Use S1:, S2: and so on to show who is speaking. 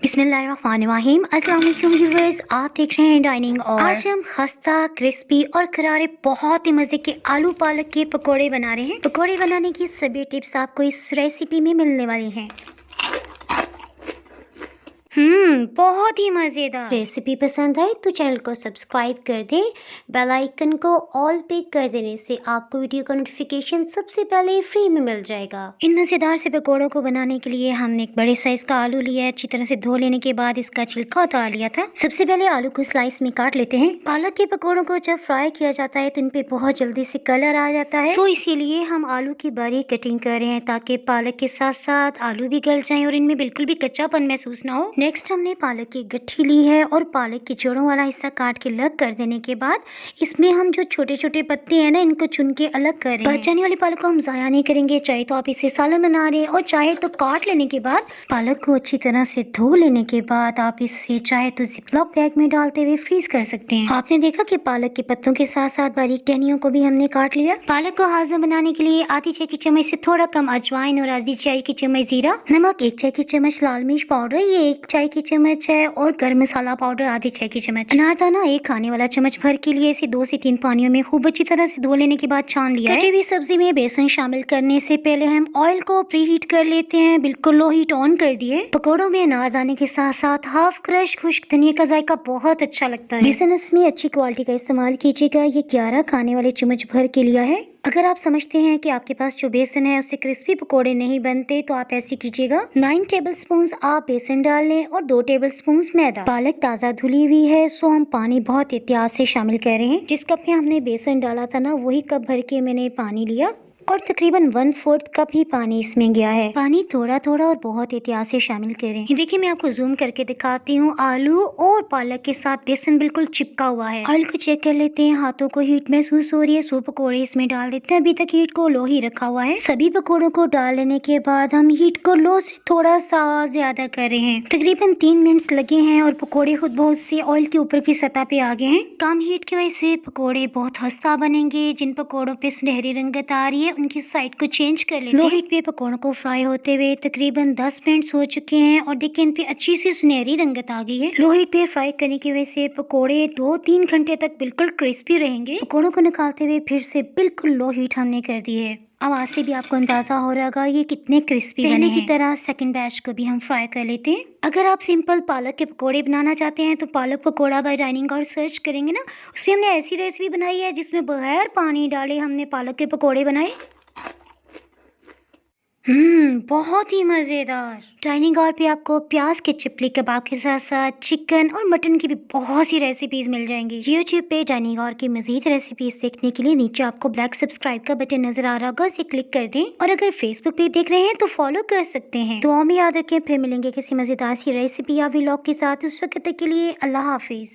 S1: बिस्मिल्लाहिर्रहमानिर्रहीम। अस्सलाम वालेकुम व्यूअर्स, आप देख रहे हैं डाइनिंग। और आज हम खस्ता, क्रिस्पी और करारे बहुत ही मज़े के आलू पालक के पकोड़े बना रहे हैं। पकोड़े बनाने की सभी टिप्स आपको इस रेसिपी में मिलने वाली हैं। बहुत ही मज़ेदार। रेसिपी पसंद आए तो चैनल को सब्सक्राइब कर दें। बेल आइकन को ऑल पे कर देने से आपको वीडियो का नोटिफिकेशन सबसे पहले फ्री में मिल जाएगा। इन मज़ेदार से पकौड़ों को बनाने के लिए हमने एक बड़े साइज का आलू लिया है। अच्छी तरह से धो लेने के बाद इसका छिलका उतार लिया था। सबसे पहले आलू को स्लाइस में काट लेते हैं। पालक के पकौड़ों को जब फ्राई किया जाता है तो इन पे बहुत जल्दी से कलर आ जाता है, तो इसीलिए हम आलू की बारीक कटिंग कर रहे हैं ताकि पालक के साथ साथ आलू भी गल जाए और इनमें बिल्कुल भी कच्चापन महसूस ना हो। नेक्स्ट हमने पालक की गट्ठी ली है और पालक के जोड़ों वाला हिस्सा काट के अलग कर देने के बाद इसमें हम जो छोटे छोटे पत्ते हैं ना, इनको चुन के अलग कर रहे हैं। बच जाने वाली पालक को हम ज़ाया नहीं करेंगे। चाहे तो आप इसे सालन बना रहे हैं और चाहे तो काट लेने के बाद पालक को अच्छी तरह से धो लेने के बाद आप इसे चाहे तो जिपलॉक बैग में डालते हुए फ्रीज कर सकते हैं। आपने देखा कि पालक के पत्तों के साथ साथ बारीक टहनियों को भी हमने काट लिया। पालक को हाजिर बनाने के लिए आधी चाय की चम्मच से थोड़ा कम अजवाइन और आधी चाय की चम्मच जीरा, नमक 1 चाय की चम्मच, लाल मिर्च पाउडर ये 1 चाय की चम्मच है और गरम मसाला पाउडर आधी चाय की चम्मच, अनारदाना 1 खाने वाला चम्मच भर के लिए इसे 2 से 3 पानियों में खूब अच्छी तरह से धो लेने के बाद छान लिया है। कटी हुई सब्जी में बेसन शामिल करने से पहले हम ऑयल को प्री हीट कर लेते हैं। बिल्कुल लो हीट ऑन कर दिए। पकौड़ों में अनारदाने के साथ साथ हाफ क्रश खुश्क धनिया का जायका बहुत अच्छा लगता है। बेसन इसमें अच्छी क्वालिटी का इस्तेमाल कीजिएगा। ये 11 खाने वाले चम्मच भर के लिया है। अगर आप समझते हैं कि आपके पास जो बेसन है उससे क्रिस्पी पकोड़े नहीं बनते तो आप ऐसे कीजिएगा। 9 टेबलस्पून आप बेसन डाल लें और 2 टेबलस्पून मैदा। पालक ताज़ा धुली हुई है, सो हम पानी बहुत एहतियात से शामिल कर रहे हैं। जिस कप में हमने बेसन डाला था ना, वही कप भर के मैंने पानी लिया और तकरीबन 1/4 कप ही पानी इसमें गया है। पानी थोड़ा थोड़ा और बहुत एहतियात से शामिल करें। ये देखिए, मैं आपको जूम करके दिखाती हूँ। आलू और पालक के साथ बेसन बिल्कुल चिपका हुआ है। ऑयल को चेक कर लेते हैं। हाथों को हीट महसूस हो रही है, सो पकौड़े इसमें डाल देते हैं। अभी तक हीट को लो ही रखा हुआ है। सभी पकौड़ों को डाल लेने के बाद हम हीट को लो से थोड़ा सा ज्यादा कर रहे हैं। तकरीबन 3 मिनट लगे हैं और पकौड़े खुद बहुत से ऑयल के ऊपर की सतह पे आ गए हैं। कम हीट की वजह से पकौड़े बहुत खस्ता बनेंगे। जिन पकौड़ों पे सुनहरी रंगत आ रही है उनकी साइड को चेंज कर लेते हैं। लो हीट पे पकौड़ों को फ्राई होते हुए तकरीबन 10 मिनट हो चुके हैं और देखिए इन पे अच्छी सी सुनहरी रंगत आ गई है। लो हीट पे फ्राई करने की वजह से पकौड़े 2-3 घंटे तक बिल्कुल क्रिस्पी रहेंगे। पकौड़ों को निकालते हुए फिर से बिल्कुल लो हीट हमने कर दी है। आवाज से भी आपको अंदाजा हो रहा होगा ये कितने क्रिस्पी बने हैं। पहले की तरह सेकंड बैच को भी हम फ्राई कर लेते हैं। अगर आप सिंपल पालक के पकोड़े बनाना चाहते हैं तो पालक पकोड़ा बाय डाइनिंग और सर्च करेंगे ना, उसमें हमने ऐसी रेसिपी बनाई है जिसमें बगैर पानी डाले हमने पालक के पकोड़े बनाए। बहुत ही मज़ेदार। डाइनिंग हॉल पे आपको प्याज के चिपली कबाब के साथ साथ चिकन और मटन की भी बहुत सी रेसिपीज मिल जाएंगी। यूट्यूब पे डाइनिंग हॉल की मजीद रेसिपीज देखने के लिए नीचे आपको ब्लैक सब्सक्राइब का बटन नजर आ रहा होगा, उसे क्लिक कर दें। और अगर फेसबुक पे देख रहे हैं तो फॉलो कर सकते हैं। दुआ में याद रखें, फिर मिलेंगे किसी मजेदार सी रेसिपी या व्लॉग के साथ। उस वक्त तक के लिए अल्लाह हाफिज।